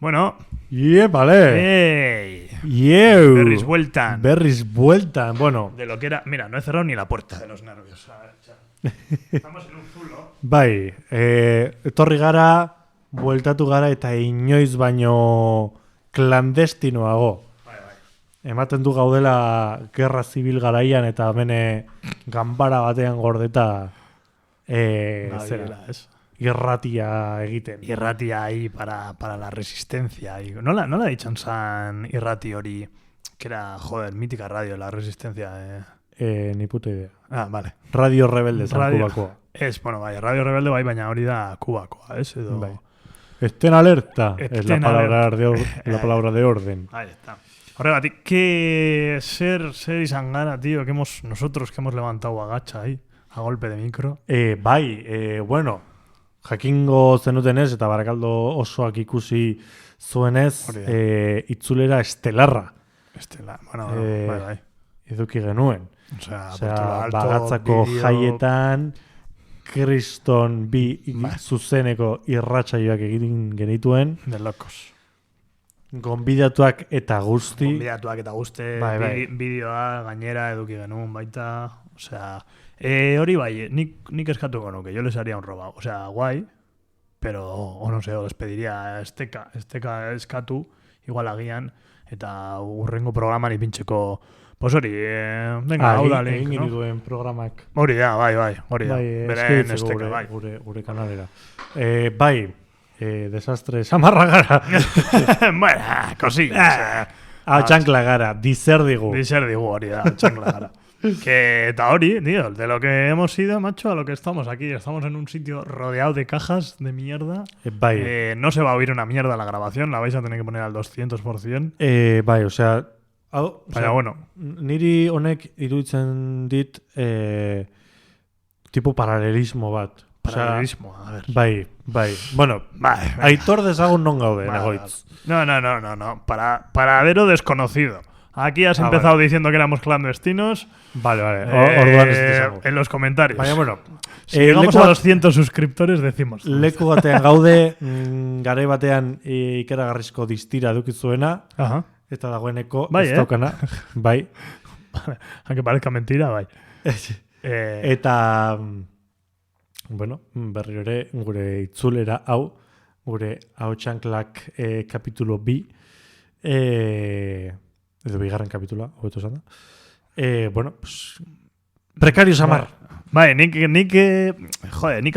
Bueno. Vale. ¡Ey! ¡Yeu! Berriz bueltan. Bueno. De lo que era... Mira, no he cerrado ni la puerta de los nervios. A ver, estamos en un zulo. Bai, etorri gara, bueltatu gara eta inoiz baino klandestinoago. Bai. Ematen du gaudela gerra zibil garaian eta bene ganbara batean gordeta zera, irratia egiten. Irratia ahí para la resistencia. No la dicho en irrati hori, que era, joder, mítica radio, la resistencia. Ni puta idea. Ah, vale. Radio Rebelde zan Kubakoa. Bueno, bai, Radio Rebelde bai, baina hori da Kubakoa, edo... Bai. Estén alerta, es la palabra de orden. Ahí está. Horregatik, ser izan gara, tío, nosotros que hemos levantado a gacha ahí, a golpe de micro. Bueno, jakingo zenutenez eta Barakaldo osoak ikusi zuenez, itzulera estelarra. Bueno, bai. Eduki genuen. Osea, Bagatzako jaietan, kriston bi zuzeneko irratsaioak egin genituen. De locos. Gonbidatuak eta guzti. Bai. Bideoa gainera eduki genuen baita. Osea, hori bai, nik eskatuko nuke, yo les haría un roba. Osea, guai, pero, no sé, les pediría esteka eskatu, igual agian, eta urrengo programan ipintzeko. Pues hori, venga, hau da link, egin duen programak. Hori da, bai. Hori da, beren esteka, bai. Gure kanalera. Desastre samarra gara. Bueno, cosilla. Txankla gara, dizer digu. Hori da, txankla gara. Eta hori, tío, de lo que hemos ido, macho, a lo que estamos aquí. Estamos en un sitio rodeado de cajas de mierda. No se va a oír una mierda la grabación, la vais a tener que poner al 200%. Bai, osea... Baina, bueno. Niri honek iruditzen dit tipo paralelismo bat. Paralelismo, a ver. Bai. Bueno, aitor dezagun non gaude, nagoitz. No. Paradero desconocido. Aquí has empezado diciendo que éramos clandestinos. Vale. Orduan ez dezagun. En los comentarios. Baina, bueno. Si llegamos a 200 suscriptores, decimos. Leku batean gaude, garai batean ikeragarrizko distira edukizuena. Ajá. Eta dagoeneko ez daukana. Bai. Aunque parezca mentira, bai. Eta, bueno, berriro ere, gure itzulera hau, gure Ahotsanklak kapitulo 2, edo bigarren kapitula, hobeto esan da. Bueno, pues, prekario samar. Bai, nik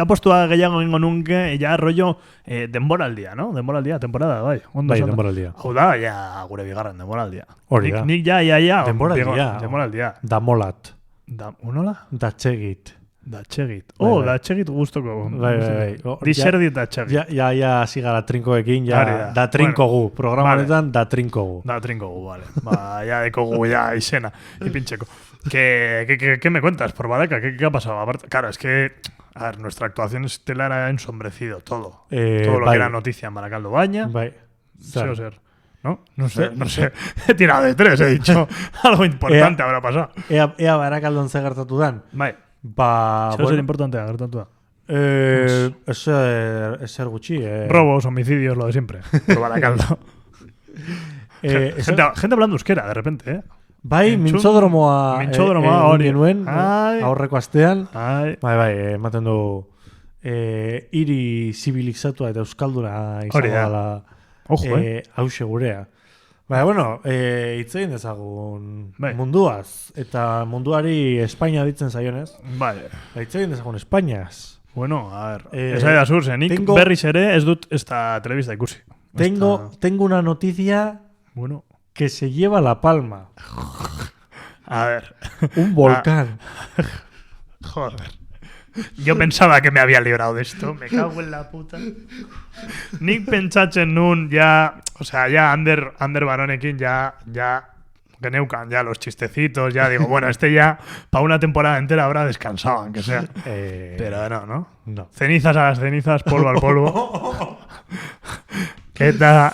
apostua gehiago ingo nunke, ja rollo denboraldia, no? Denboraldia, temporada, bai. Bai, denboraldia. Hau da, ja, gure bigarren denboraldia. Hori da. Nik ja. Denboraldia. Damolat. Unola? Datxegit. Datxegit guztoko. Bai. Diserdit datxegit. Ja, zigara trinkoekin, da trinkogu. Programanetan, da trinkogu. Da trinkogu, vale. Ja, dekogu, ja, izena. Ipintxeko. ¿Qué me cuentas por Baraca? ¿Qué ha pasado? Aparte, claro, es que nuestra actuación estelar ha ensombrecido todo. Todo lo que era noticia en Barakaldo Baña. Bai. Ser. ¿No? No sé. He tirado de 3, he dicho. Algo importante habrá pasado. Ea Barakaldon ze gertatu dan. Bai. Zer ser importante gertatu da. Ezer gutxi. Robos, homicidios, lo de siempre. Por Barakaldo. Gente hablando euskera, de repente, Bai, mintzodromoa hori genuen, aurreko astean. Bai, ematen du hiri zibilizatua eta euskalduna izango dela hause gurea. Baina, bueno, hitz egin dezagun munduaz, eta munduari Espainia ditzen zaionez. Bai. Hitz egin dezagun Espainiaz. Bueno, a ver, esa da surse, nik berriz ere ez dut esta telebista ikusi. Tengo una noticia... Bueno... que se lleva la palma. A ver. Un volcán. Joder. Yo pensaba que me había librado de esto. Me cago en la puta. Nik pentsatzen nun ya... O sea, ya Ander Baronekin ya geneukan ya los chistecitos. Ya digo, bueno, ya para una temporada entera habrá descansado, aunque sea. Pero no. Cenizas a las cenizas, polvo al polvo. Eta,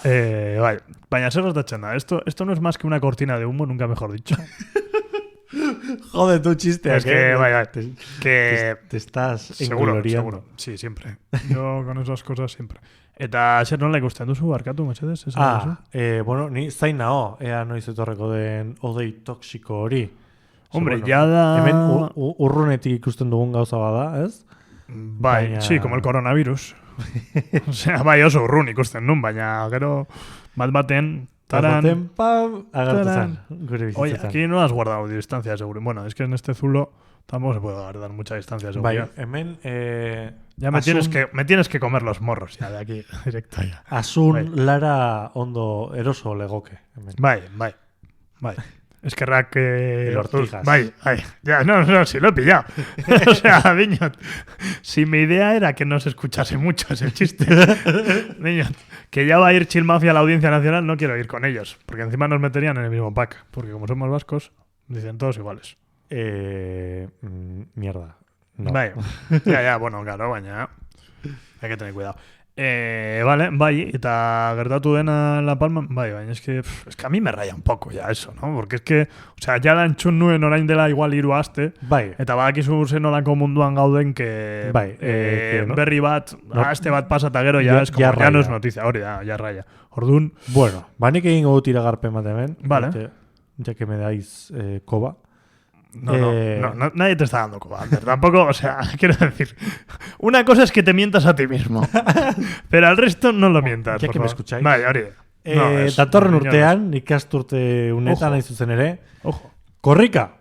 baina zer gertatzen da. Esto no es más que una cortina de humo, nunca mejor dicho. Joder, tu chiste. Es que, vaya, te estás engloriando. Seguro. Sí, siempre. Yo con esas cosas siempre. Eta zer nola ikusten duzu, barkatu, mesedez? Bueno, ni zain nao, ea noiz etorreko den odei toxiko hori. Hombre, ya da... Hemen urrunetik ikusten dugun gauza bada, ez? Bai, sí, como el coronavirus. Osea, bai oso urrun ikusten nun, baina gero bat-baten... Taran, pam, agartazan. Oye, aquí no has guardado distancia de seguridad. Bueno, es que en este zulo tampoco se puede guardar mucha distancia de seguridad. Bai, hemen... ya me tienes que comer los morros ya de aquí, directo ya. Asun bai. Lara ondo eroso legoke. Hemen. Bai. Es que Rack... El Ortigas. Bai. Ya, no, sí lo he pillado. O sea, Viñot, si mi idea era que no se escuchase mucho ese chiste, Viñot, que ya va a ir Chill Mafia a la Audiencia Nacional, no quiero ir con ellos, porque encima nos meterían en el mismo pack, porque como somos vascos, dicen todos iguales. Mierda. No. Bai, ya, bueno, claro, baina hay que tener cuidado. Vale, bai, eta gertatu dena en La Palma, bai, baina es que a mí me raya un poco ya eso, ¿no? Porque es que, o sea, ya da entzun nuen orain dela igual 3 aste, bai. Eta badakizu zen nolako munduan gauden, que bai, no? berri bat, aste bat pasa eta gero ya es como, ya no es noticia, hori da, ya raya. Orduan... Bueno, banik egingo dut iragarpen bat hemen, vale. Ya que me dais koba. No, nadie te está dando coba. Tampoco, o sea, quiero decir, una cosa es que te mientas a ti mismo, pero al resto no lo mientas. Ya que favor. me escucháis. Vale, hori. Datorren urtean, ikasturte unetan hain zuzen ere. Ojo. Korrika.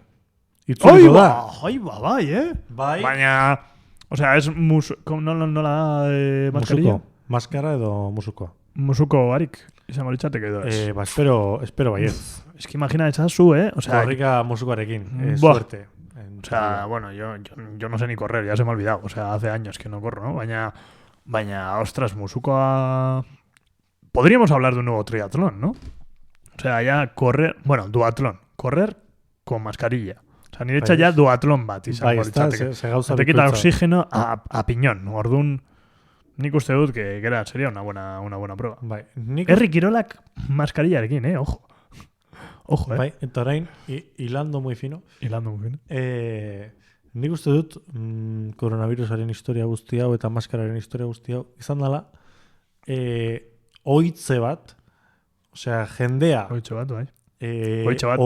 Itzuliko da. Bai. Bai. Baina, o sea, es no la da mascarilla. Musuko. Maskara edo musuko. Musuko barik. Izango litzateke edo ez. Espero baiet. Es que imagina esa su, O sea, Korrika musukoarekin. Suerte. O sea, bueno, yo no sé ni correr, ya se me ha olvidado. O sea, hace años que no corro, ¿no? Baina, ostras, musukoa... Podríamos hablar de un nuevo triatlón, ¿no? O sea, ya correr... Bueno, duatlón. Correr con mascarilla. O sea, ni de hecho ya duatlón bat. Bai, está, se gauza te quita oxígeno a piñón. Orduan, nik uste dut que sería una buena prueba. Bai. Herri Kirolak maskarillarekin, Ojo. Ojo, Bai, eta orain, hilando muy fino. Nik uste dut koronavirusaren historia guzti hau eta maskararen historia guzti hau izan dela oitze bat, osea, jendea... Oitze bat, bai. Oitze bat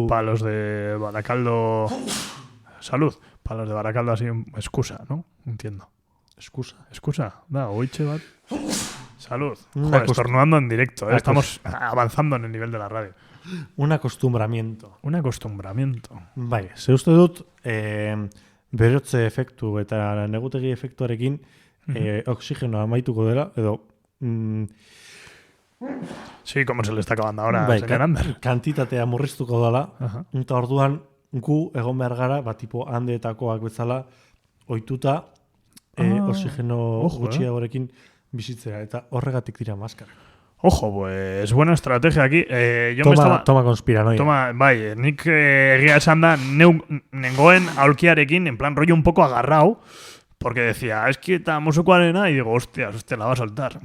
para los de Baracaldo... Salud. Para los de Baracaldo así, excusa, ¿no? Entiendo. Excusa. Da, oitze bat... Salud. Joder, estornudando en directo, Estamos avanzando en el nivel de la radio. Un acostumbramiento. Bai, ze uste dut berotze efektu eta negutegi efektuarekin oxigenoa amaituko dela, edo... Sí, como se le está acabando ahora, bai, señor Ander. Kantitatea murriztuko dela, eta orduan gu egon behar gara, tipo handeetakoak bezala, ohituta oxigeno gutxiagorekin bizitzea, eta horregatik dira maskara. Ojo, pues buena estrategia aquí. Toma conspiranoia. Bai, nik egia esan da, nengoen aulkiarekin, en plan rollo un poco agarrao, porque decía, es que eta musukoarena, y digo, hostia, la va a soltar.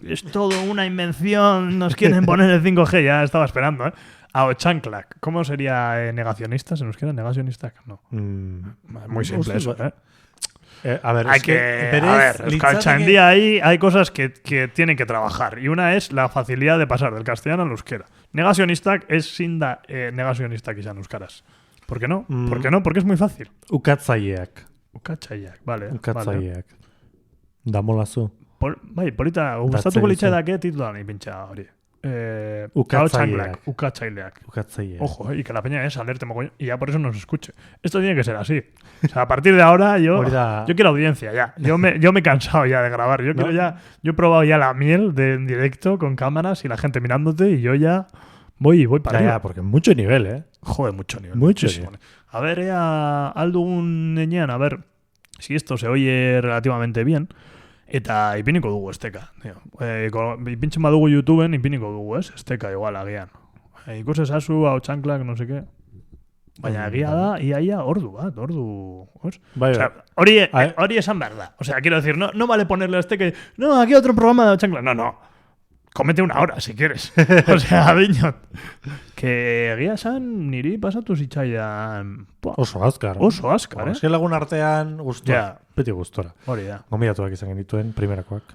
Es todo una invención, nos quieren poner el 5G, ya estaba esperando, A Ochanklak, ¿cómo sería negacionista? ¿Se nos queda negacionista? No. Muy simple eso, A ver, en día ahí hay cosas que tienen que trabajar. Y una es la facilidad de pasar del castellano al euskera. Negacionista es sin da negacionista que sean euskaras. ¿Por qué no? ¿Por qué no? Porque es muy fácil. Ukatzaileak, vale. Ukatzaileak. Damolazu. Bai, polita, gustatuko litzaidake titulan ipintxa hori. Ukatzaileak. Ojo, y que la peña es alerte mogollón y ya por eso nos escuche. Esto tiene que ser así. O sea, a partir de ahora yo quiero audiencia ya. Yo me he cansado ya de grabar. Yo he probado ya la miel en directo con cámaras y la gente mirándote y yo ya voy para allá. Ya, porque mucho nivel, Joder, mucho nivel. Muchísimo. A ver, algún neñan, a ver si esto se oye relativamente bien. Eta ipiniko dugu esteka. Ipintzen badugu YouTubeen ipiniko dugu, esteka igual agian. Ikus ezazu, hau txanklak, no sé qué. Baina egia da, ia ordu bat, ordu... Bai, o sea, hori esan behar da. O sea, quiero decir, no vale ponerle esteka y... No, aquí otro programa de txanklak. No. Cómete una hora, si quieres. O sea, biñot. Que egia esan niri pasatu zitzaidan... Oso azkar. Oso azkar, Eske lagun artean gustora. Beti gustora. Hori da. Gomidatuak izan genituen, primerakoak.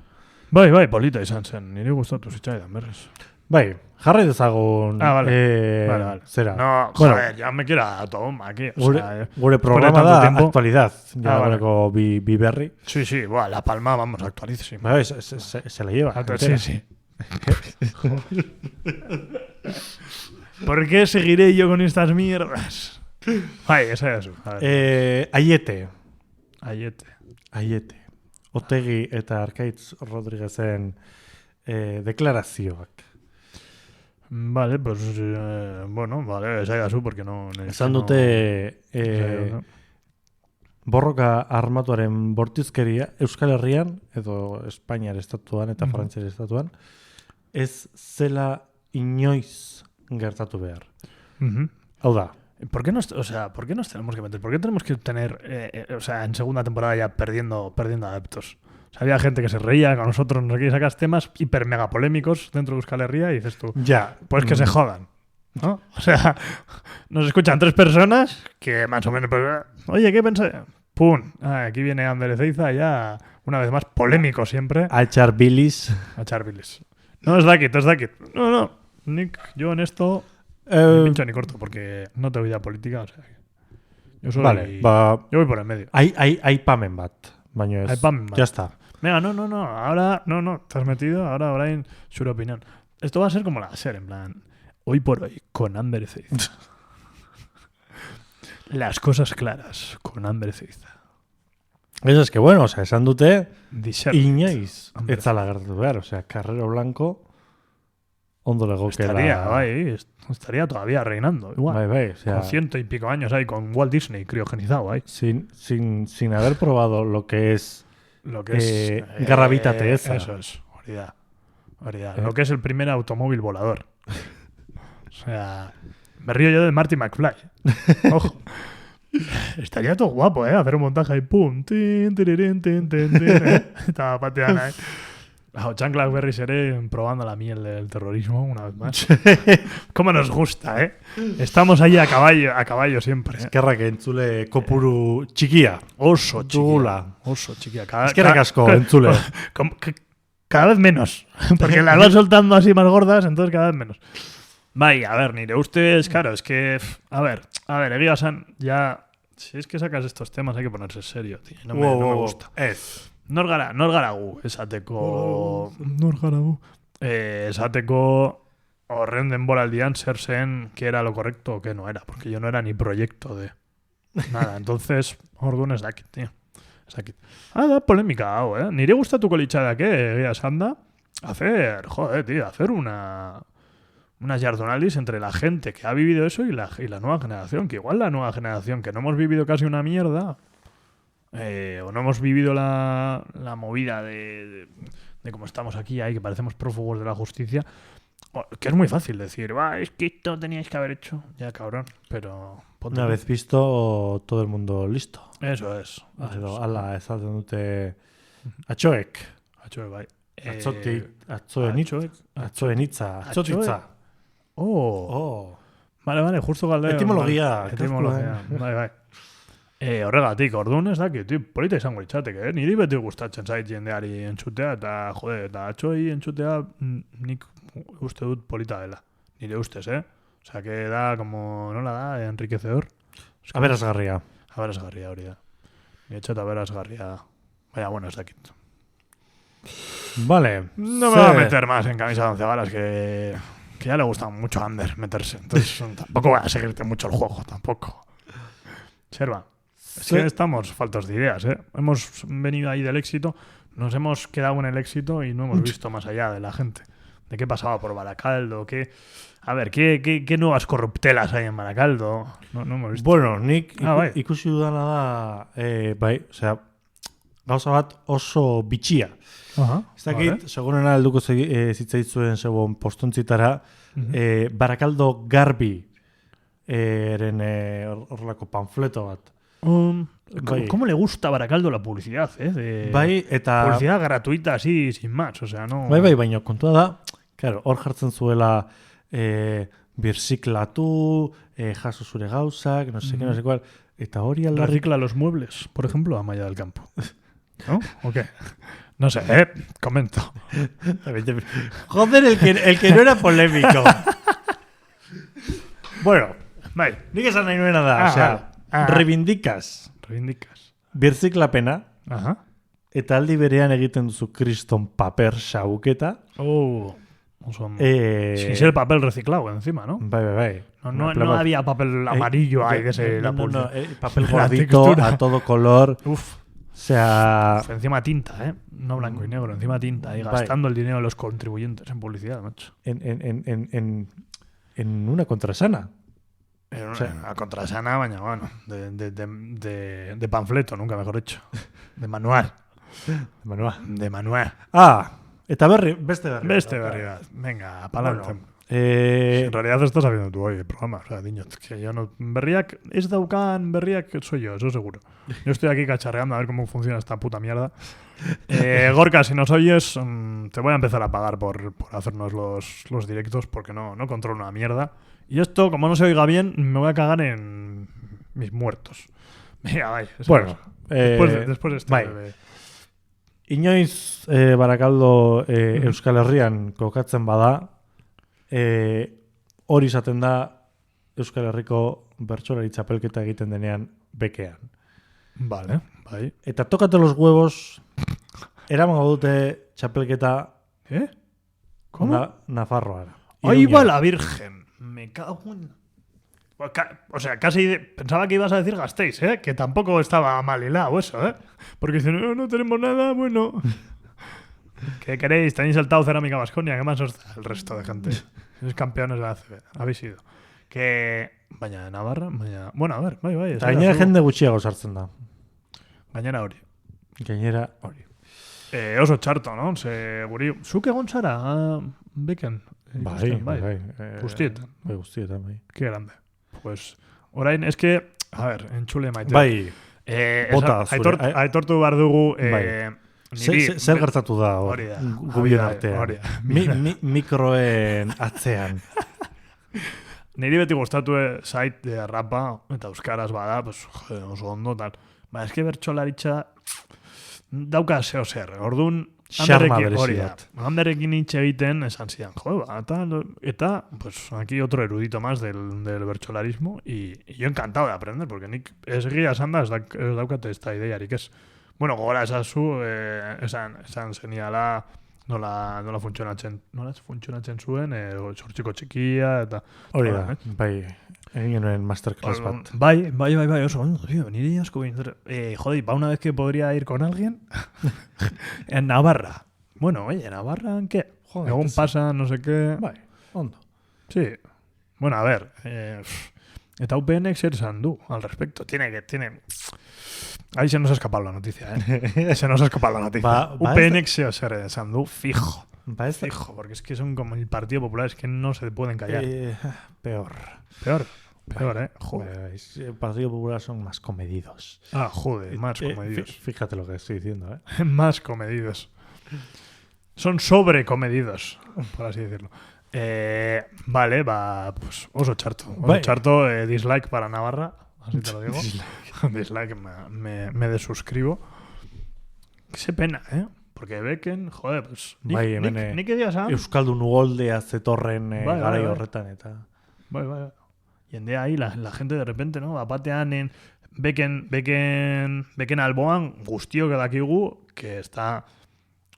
Bai, polita izan zen. Niri gustatu zitzaidan, berrez. Bai, jarri dezagun... Vale. Zera. No, joder, ya me quiera toma aquí. Gure programa da actualidad. Ya dagoeneko bi berri. Sí, La Palma, vamos, actualísimo. Bai, se la lleva. Sí. ¿Por qué seguiré yo con estas mierdas? Bai, esa es. Aiete. Aiete. Otegi eta Arkaitz Rodriguezen deklarazioak. Vale, pues vale, esa su porque no... Esan dute borroka armatuaren bortizkeria Euskal Herrian edo Espainiar estatuan eta Frantziar estatuan ez zela inoiz gertatu behar. Hau da. ¿Por qué nos tenemos que meter? ¿Por qué tenemos que tener, en segunda temporada ya perdiendo adeptos? O sea, había gente que se reía con nosotros, no sé qué, sacas temas hiper mega polémicos dentro de Euskal Herria y dices tú, ya, pues que se jodan, ¿no? O sea, nos escuchan 3 personas que más o menos, pues, oye, ¿qué pensáis? ¡Pum! Aquí viene Ander Ezeiza ya, una vez más, polémico siempre. A echar bilis. No, es dakit. No. Nick, yo en esto ni pincho ni corto, porque no tengo idea política, o sea, yo voy por el medio. Hay pamen bat, baino ez. Hay pamen bat. Ya está. Venga, no, ahora, no, te has metido, ahora Brian, su opinión. Esto va a ser como la serie, en plan, hoy por hoy, con Ander Ezeiza. Las cosas claras, con Ander Ezeiza. Eso es que, bueno, o sea, esan dute, inoiz, ez zala gertatu behar, o sea, Carrero Blanco, ondo legokeela. Estaría todavía reinando, igual. Bai, o sea, con 100 y pico años ahí, con Walt Disney criogenizado ahí. Sin haber probado lo que es Garrabitate esa. Eso es, Oridad. Lo que es el primer automóvil volador. O sea, me río yo de Marty McFly. Ojo. Estaría todo guapo, hacer un montaje ahí, pum, tin, estaba pateando ahí. Chanclas Berry seré probando la miel del terrorismo una vez más. ¿Cómo nos gusta, Estamos ahí a caballo siempre. Eskerrak entzule kopuru txikia. Oso txikia. Eskerrak asko entzule. Cada vez menos. Porque las van soltando así más gordas, entonces cada vez menos. Bai, a ver, nire ustez, claro, es que... A ver, egia esan, ya... Si es que sacas estos temas hay que ponerse serio, tío. No me gusta. Nor gara gu, esateko... Esateko horren denboraldian zer zen que era lo correcto o que no era, porque yo no era ni proyecto de nada. Entonces, orduan ez dakit, tío. Da polémica hau, Nire gustatuko litzadak, egia esan da, hacer unas jardonaldis entre la gente que ha vivido eso y la nueva generación, que igual la nueva generación que no hemos vivido casi una mierda, o no hemos vivido la movida de cómo estamos aquí ahí, que parecemos prófugos de la justicia, que es muy fácil decir, es que esto teníais que haber hecho, ya cabrón, pero... Una vez visto, todo el mundo listo. Eso es. Ala, ezaten dute atxoek, bai. Atzoenitza. Vale, justo galdeo. Etimologia. Bai. Horregatik, orduan ez dakit, polita izango litzateke, Niri beti gustatzen zait jendeari entzutea, eta atxoi entzutea nik uste dut polita dela. Nire ustez, Osea, que da como, nola da, enriquecedor. Aberasgarria, hori da. Nire txeta aberasgarria da. Baina, bueno, ez dakit. Vale. No me voy a meter más en camisa de 11 varas, que ya le gusta mucho a Ander meterse. Entonces tampoco voy a seguirte mucho el juego, tampoco. Serva. Es que estamos faltos de ideas, Hemos venido ahí del éxito, nos hemos quedado en el éxito y no hemos visto más allá de la gente. De qué pasaba por Baracaldo, qué nuevas corruptelas hay en Baracaldo. No hemos visto. Bueno, nik ikusi dudana da, bai, osea, gauza bat oso bitxia. Ez dakit, segurena helduko zitzaitzuen zegoen postontzitara, Barakaldo Garbi eren horrelako panfleto bat. ¿Cómo le gusta a Baracaldo la publicidad, Bai, eta... Publicidad gratuita, así, sin más, o sea, no... Bai, baina kontua da, Claro, hor jartzen zuela birziklatu, jaso zure gauzak, no sé qué, no sé cuál. Eta hori aldarrik... Recicla los muebles, por ejemplo, a Maya del Campo. ¿No? ¿O qué? No sé, comento. Joder, el que no era polémico. Bueno, bai. nik esan nahi nuena da. O sea, reivindicas birziklapena, eta aldi berean egiten duzu kriston paper xabuketa. Sin ser papel reciclado encima, ¿no? Bai. No había papel amarillo ahí de ese la pulsa. Papel gordito a todo color. Uf. O sea... encima tinta, no blanco y negro, encima tinta. Y gastando el dinero de los contribuyentes en publicidad, macho. En una contrasana. O sea, una contrasana, baina, bueno, de panfleto, nunca mejor dicho. De manual. De manual. Eta beste berri. Venga, pa'lante. Bueno, en realidad estás haciendo tú hoy el programa, o sea, niño, que yo no... Berriak, es daukan berriak soy yo, eso seguro. Yo estoy aquí cacharreando a ver cómo funciona esta puta mierda. Gorka, si nos oyes, te voy a empezar a pagar por hacernos los directos porque no controlo una mierda. Y esto, como no se oiga bien, me voy a cagar en mis muertos. Venga, bai. Bueno, después de este... Bai. Inoiz Barakaldo Euskal Herrian kokatzen bada, hori izaten da Euskal Herriko bertsolari txapelketa egiten denean bekean. Vale, bai. Eta tokate los huevos, eramango dute txapelketa Nafarroara. Ahí va la Virgen. Me cago en... O sea, casi pensaba que ibas a decir Gasteiz, que tampoco estaba mal hilado eso, porque dicen, no tenemos nada, bueno. ¿Qué queréis? Tenéis el Tau Cerámica Baskonia, ¿qué más os da el resto de gente? Sois campeones de la ACB, habéis sido. Que... Baina, Navarra, baina... Bueno, a ver, bai. Gainera jende gutxiago sartzen da. Gainera hori. Oso txarto, no? Guri... Zuk egon zara, beken? Bai. Guztietan. Bai. Qué grande. Pues, orain, es que... A ver, entzule maite. Bai. Bota zure. Aitortu behar dugu... Zer gertatu da gubion artean. Mikroen atzean. Niri beti gustatu zait rapa eta euskaraz bada, pues, oso ondo, tal. Ba, eske bertsolaritza dauka zeo zer. Orduan, Anderrekin hitz egiten esan zidan, eta, pues, aquí otro erudito más del bertsolarismo, y yo encantado de aprender, porque nik ez egia esan da, ez daukate ez da ideiarik ez. Bueno, gogora esazu, esan zeniala nola funtzionatzen zuen, sortxiko txikia, eta... Hori da, bai, egin genuen masterclass bat. Bai, oso ondo, tío, niri asko bintzera. Joder, ¿pa una vez que podría ir con alguien? En Navarra. Bueno, oye, ¿Navarra en qué? Joder, según pasa, no sé qué... Bai, ondo. Sí. Bueno, a ver, eta UPNek zer esan du al respecto. Tiene... Ahí se nos ha escapado la noticia, Se nos ha escapado la noticia. UPNek zer esan du, fijo. Fijo, porque es que son como el Partido Popular, es que no se pueden callar. Peor. Joder. El Partido Popular son más comedidos. Joder, más comedidos. Fíjate lo que estoy diciendo, Más comedidos. Son sobrecomedidos, por así decirlo. Vale, pues oso txarto. Dislike para Navarra, así te lo digo. Dislike, me desuscribo. Qué pena, Porque Beken, joder, pues... Nik egia esan... Euskaldun ugoldea zetorren garai horretan, eta... Bai. Y en de ahí la gente de repente, ¿no? Apatean en Beken alboan guztiok dakigu, que está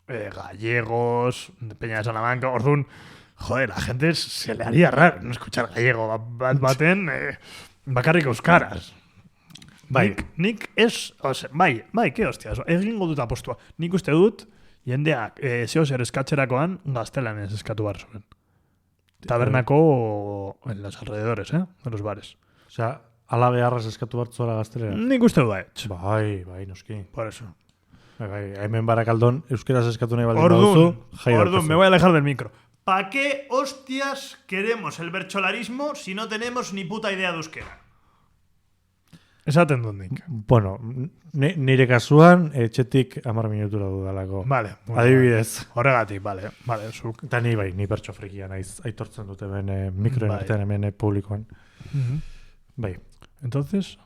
gallegos, Peña de Salamanca, Orduan, joder, la gente se le haría raro no escuchar gallego, baten bakarrik euskaraz. Nik ez, bai, ke hostia, egingo dut apostua. Nik uste dut, jendeak zeo zer eskatzerakoan gaztelanez eskatu behar zuen. Tabernako o en los alrededores, de los bares. O sea, ala beharraz eskatu behar zuela gaztelera. Nik uste du da etx. Bai, noski. Por eso. Bai, hemen Barakaldon euskeraz eskatu nahi baldin baduzu. Orduan, me voy a alejar del micro. ¿Para qué hostias queremos el bercholarismo si no tenemos ni puta idea de euskera? Esaten dut nik. Bueno, nire kasuan, etxetik 10 minutura dudalako. Vale. Bueno, adibidez. Horregatik, vale, zuk. Eta ni pertso frikia naiz, aitortzen dute hemen mikroen artean hemen publikoan. Bai. Entonces,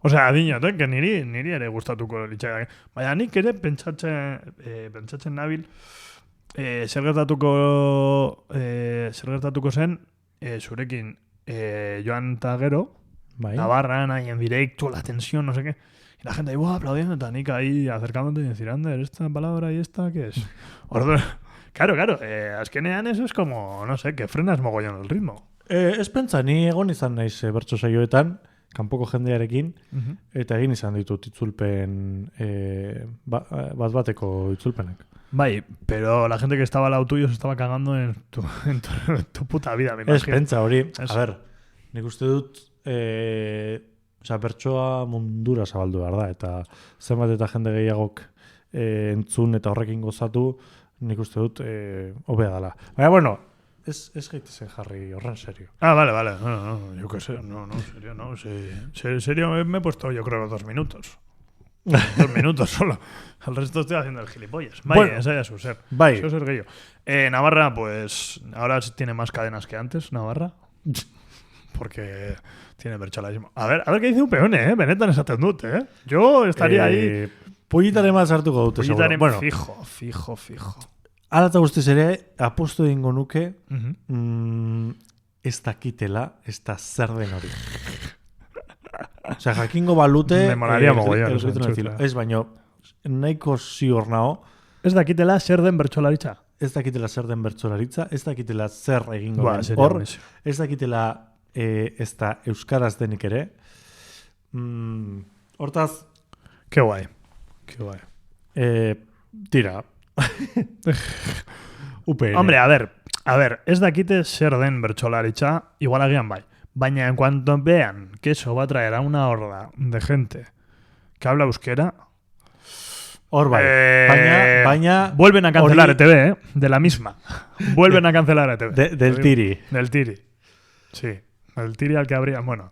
o sea, adinot, que niri ere gustatuko litzaidak. Baina nik ere pentsatzen nabil, zer gertatuko zen, zurekin joan eta gero, Navarra, ahí en directo, la tensión, no sé qué. Y la gente ahí, aplaudiendo, y Tanica ahí acercándote y decir, Ander, esta palabra y esta, ¿qué es? Claro, azkenean eso es como, no sé, que frenas mogollón el ritmo. Ez pentsa, ni egon izan naiz bertso saioetan, kanpoko jendearekin, eta egin izan ditut itzulpen, bat-bateko itzulpenak. Bai, pero la gente que estaba al lado tuyo se estaba cagando en tu puta vida, me imagino. Ez pentsa, hori, a ver, nik uste dut, bertsoa mundura zabaldu behar da, eta zenbat eta jende gehiagok entzun eta horrekin gozatu, nik uste dut hobea dela. Baina, bueno, ez gaitezen jarri horren serio. Vale, no, yo qué sé, no, serio, no, serio me he puesto yo creo 2 minutos. 2 minutos solo. Al resto estoy haciendo el gilipollas. Vaya, esa ya es su ser. Vaya. Eso es el yo. Navarra, pues, ahora tiene más cadenas que antes, Navarra. Porque tiene bertxolaismo. A ver qué dice un peón, benetan esaten dut, Yo estaría ahí... Pullitaren bat sartuko dute, seguro. Bueno, fijo. Hala eta guztiz ere, apostu egingo nuke, ez dakitela, ez da zer den hori. Osea, jakingo balute... Me molaria mogollon. Ez baino, nahiko ziur nao. Ez dakitela zer den bertxolaritza. Ez dakitela zer den bertsolaritza, ez dakitela zer egingo den hor, ez dakitela ez da euskaraz denik ere. Hortaz... Qué guay. Tira. UPN. Hombre, a ver, ez dakite zer den bertsolaritza, igual agian bai. Baina en cuanto vean que eso va a traer a una horda de gente que habla euskera... Hor bai. Baina vuelven a cancelar ETV, de la misma. Vuelven a cancelar ETV. Del Tiri. Del Tiri. Sí. El Tiri al que habría... Bueno.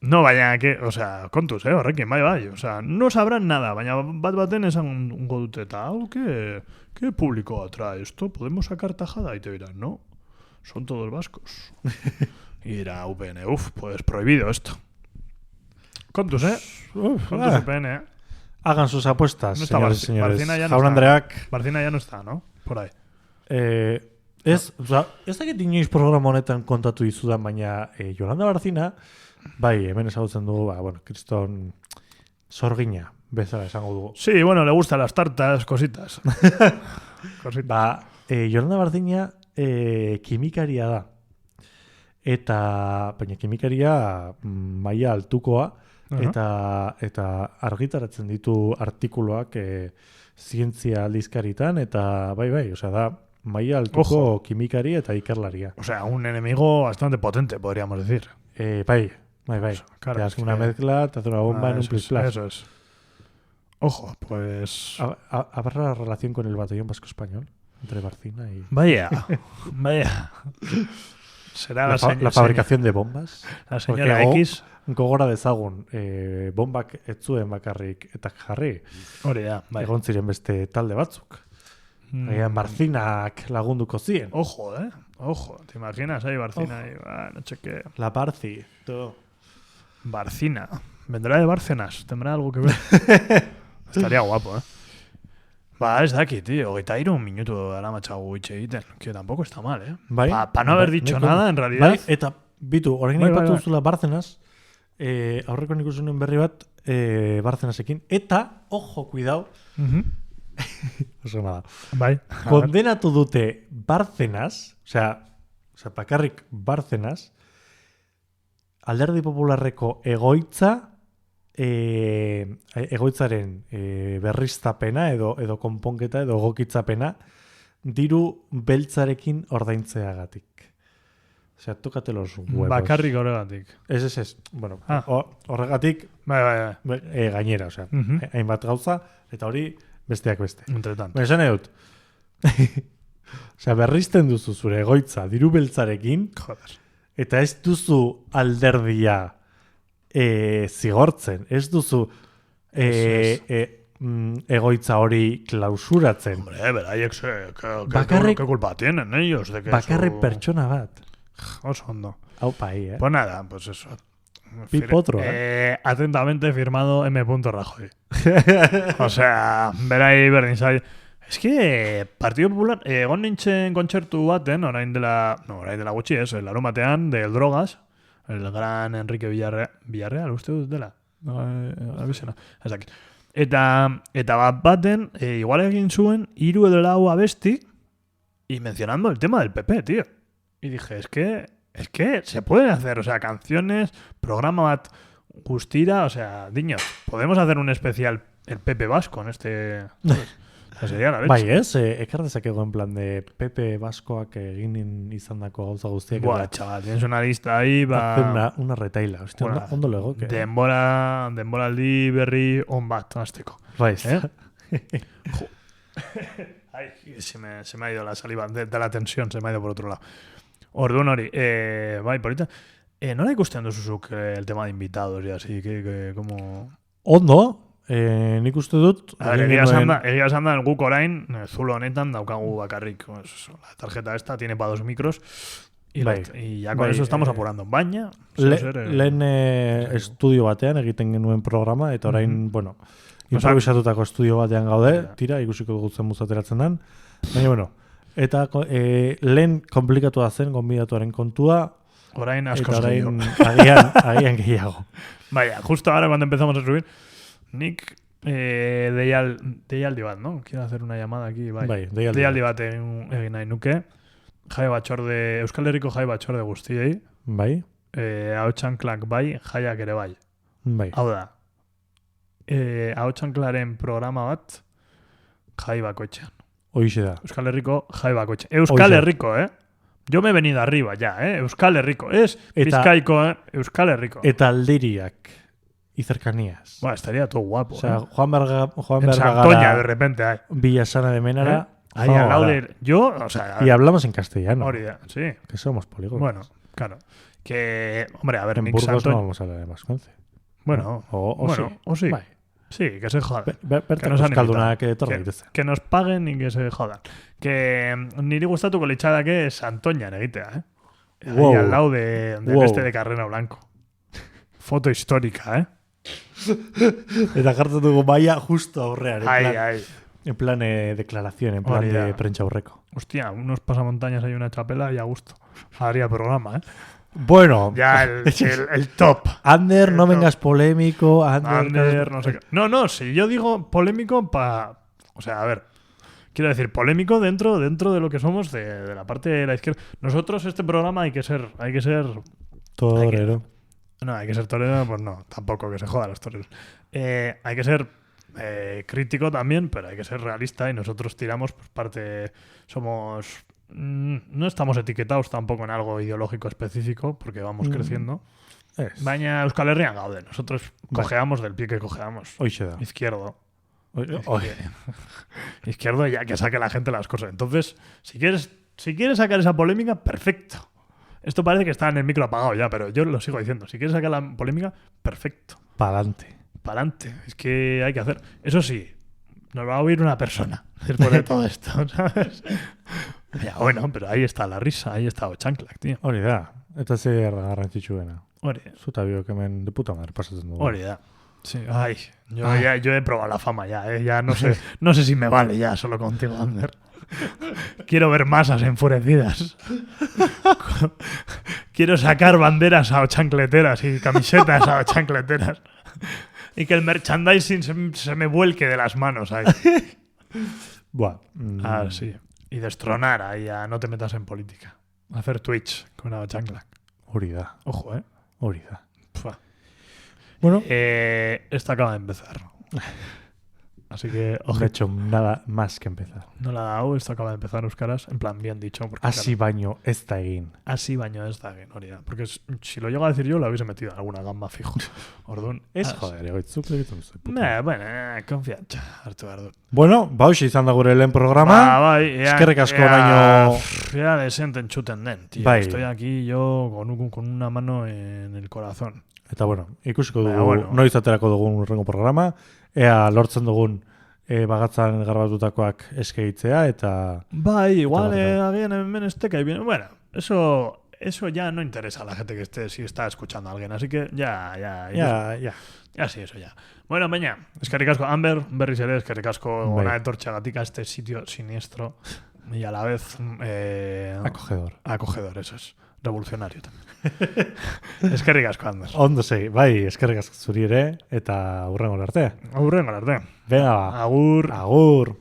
No, baina, o sea, kontuz, horrekin, bai. O sea, no sabrán nada, baina bat-baten esango dute eta, ¿qué público atrae esto? ¿Podemos sacar tajada? Y te dirán, no, son todos vascos. Y dirá UPN, pues prohibido esto. Kontuz, kontuz UPN, Hagan sus apuestas, no señores y señores. Jaun Andreak. Barcina ya no está, ¿no? Por ahí. Ez dakit inoiz programa honetan kontatu dizudan, baina Yolanda Barcina, bai, hemen ezagutzen dugu, kriston sorgina, bezala esango dugu. Sí, bueno, le gustan las tartas, cositas. Yolanda Barcina kimikaria da. Baina kimikaria maila altukoa, eta argitaratzen ditu artikuluak zientzia aldizkaritan, eta bai, osea da, maila altuko kimikari eta ikerlaria. O sea, un enemigo bastante potente, podríamos decir. Bai. Claro, te hace una mezcla, te hace una bomba en un plis-plas. Eso es. Ojo, pues... ¿Habrá relación con el batallón vasco-español? Entre Barcina y... Vaya. Será la fabricación de bombas. La señora X. Gogora dezagun, bombak ez zuen bakarrik eta jarri. Hori da, bai. Egon ziren beste talde batzuk. Barcinak lagunduko zien. Ojo, Ojo, ¿te imaginas ahí Barcina? Ahí, no sé qué. La Barci. Barcina. Vendrá de Bárcenas. Tendrá algo que ver. Estaría guapo, ez daki, tío. 23 minutu dara matxagu itxe egiten. Que tampoco está mal, Para no haber dicho nada, en realidad. Bai, eta, bitu, horrekin aipatu duzula Bárcenas, aurreko nik usunuen berri bat, Bárcenasekin. Eta, ojo, cuidao, oso nada. Bai. Kondenatu dute Bárcenas, osea, bakarrik Bárcenas, Alderdi Popularreko egoitzaren berriztapena edo konponketa edo egokitzapena diru beltzarekin ordaintzeagatik. Osea, tócate los huevos. Bakarrik horregatik. Ez. Bueno, horregatik bai. Gainera, osea, hainbat gauza, eta hori besteak beste. Entretanto. Esan edut. Osea, berrizten duzu zure egoitza diru beltzarekin. Joder. Eta ez duzu alderdia zigortzen. Ez duzu egoitza hori klausuratzen. Hombre, beraiek ¿qué culpa tienen ellos de que bakarrik pertsona bat. Oso ondo. Aupa ahí, Pues nada, pues eso. Pipotro, Atentamente firmado M. Rajoy. O sea, berai berdin zai. Es que Partido Popular, egon nintzen kontzertu baten, orain dela gutxi ez, larunbatean, del Drogas, el gran Enrique Villarreal, uste dut dela? Abizena. Eta baten, igual egin zuen, 3 edo 4 abesti, y mencionando el tema del PP, tío. Y dije, es que se pueden hacer, o sea, canciones, programa bat guztira, o sea, diños, podemos hacer un especial el Pepe Vasco en este... Sería la leche. Bai, ez? Ekar dezakegu en plan de Pepe Baskoak egin izandako gauza guztiak. Buah, chaval, tienes una lista ahí, va... Una retaila, hostia, bueno, ondo lego. Denboraldi berri on bat, azteko. Raiz. Ay, se me ha ido la saliva de la tensión, se me ha ido por otro lado. Orduan hori, bai, porita. ¿No ikusten duzuzuk el tema de invitados y así? Que como... Ondo, nik uste dut... Egia esan da, guk orain, zulo honetan daukagu bakarrik. Pues, la tarjeta esta tiene para 2 micros y ya con eso estamos apurando. Baina... Lehen estudio batean egiten genuen programa, eta orain, bueno, improvisatutako estudio batean gaude, tira, ikusiko dugu zen ateratzen den. Baina, bueno, eta lehen komplikatua zen, gonbidatuaren kontua, orain asko agian gehiago. Vaya, justo ahora cuando empezamos a subir, Nick deialdi bat, ¿no? Quiero hacer una llamada aquí, bai. Deialdi bat egin nahi nuke. Euskal Herriko jai batxorde guztiei. Bai. Ahotsanklak bai, jaiak ere bai. Bai. Hau da. Ahotsanklaren programa bat jai bakoitzean. Hoixe da. Euskal Herriko jai bakoitzean. Euskal Herriko, Yo me he venido arriba ya, Euskal Herriko. Es Bizkaiko, Euskal Herriko. Eta aldiriak. Y cercanías. Bueno, estaría todo guapo. O sea, Juan en Santoña, de repente. Villasana de Ménara. Ahí al lado de... Yo, o sea... Y hablamos en castellano. Orida, sí. Que somos polígonos. Bueno, claro. Que, hombre, a ver, en Burgos no vamos a hablar de Vasconce. Bueno, o sí. Bai. Sí, que se jodan. Que nos paguen y que se jodan. Que niri gustatuko litzateke Santoñan egitea, Ahí al lado del este de Carrera Blanco. Foto histórica, Eta jartzen dugu baia justo aurrean. Ai. En plan declaración, en plan de prensa aurreko. Hostia, unos pasamontañas hay una chapela y a gusto. Haría programa, Bueno. Ya el top. Ander, no vengas polémico. Ander, no sé qué. No, si yo digo polémico o sea, a ver. Quiero decir, polémico dentro de lo que somos de la parte de la izquierda. Nosotros este programa hay que ser torero. Hay que ser torero, pues no, tampoco que se jodan los toreros. Hay que ser crítico también, pero hay que ser realista y nosotros tiramos pues parte... Somos... No estamos etiquetados tampoco en algo ideológico específico porque vamos creciendo. Baina Euskal Herrian gaude. Nosotros cojeamos del pie que cojeamos. Izquierdo. Izquierdo, ya que saque la gente las cosas. Entonces, si quieres sacar esa polémica, perfecto. Esto parece que está en el micro apagado ya, pero yo lo sigo diciendo. Si quieres sacar la polémica, perfecto. Pa'lante. Es que hay que hacer. Eso sí, nos va a oír una persona después de todo esto, ¿sabes? Ya, bueno, pero ahí está la risa, ahí está Otxanklak, tío. Hori da. Eta ze garrantzitsuena. Hori. Zuta biok hemen de puta madre pasatzen dugu. Hori da. Sí, yo he probado la fama ya, Ya no sé si me vale ya solo contigo, Ander. Quiero ver masas enfurecidas. Quiero sacar banderas a chancleteras y camisetas a chancleteras. Y que el merchandising se me vuelque de las manos ahí. Buah. Sí. Y destronar ahí a No te metas en política. Hacer Twitch con Ahotsanklak. Hori da. Ojo, Hori da. Pua. Bueno. Esto acaba de empezar. Así que, No he hecho nada más que empezar. No la ha dado, esto acaba de empezar euskaraz, en plan, bien dicho. Así baño ez da egin. Así baño ez da egin, hori da. Porque si lo llego a decir yo, lo hubiese metido en alguna gamba fijo. Orduan. Ez joder, egoitzuk egiten duzu. Bueno, konfiantza, hartu behar dut. Bueno, hauxe izan da gure lehen programa. Bai, eskerrik asko oraino. Ya desenten txuten den, tío. Bai. Estoy aquí yo con una mano en el corazón. Eta bueno, ikusiko dugu noiz aterako dugun urrengo programa. Ea lortzen dugun bagatzan garbatutakoak eskeitzea eta... Bai, igual agian hemen esteka y bien. Bueno, eso ya no interesa a la gente que si está escuchando a alguien. Así que ya. Ya sí, eso ya. Bueno, baina, eskerrik asko, Amber, berriz ere, eskerrik asko ona etortxagatik a este sitio siniestro y a la vez... Acogedor, eso es. Revolucionario también. Eskerrik asko, Ander. Ondo segi, bai, eskerrik asko zuri ere, eta hurrengo arte. Hurrengo arte. Venga, Agur. Agur.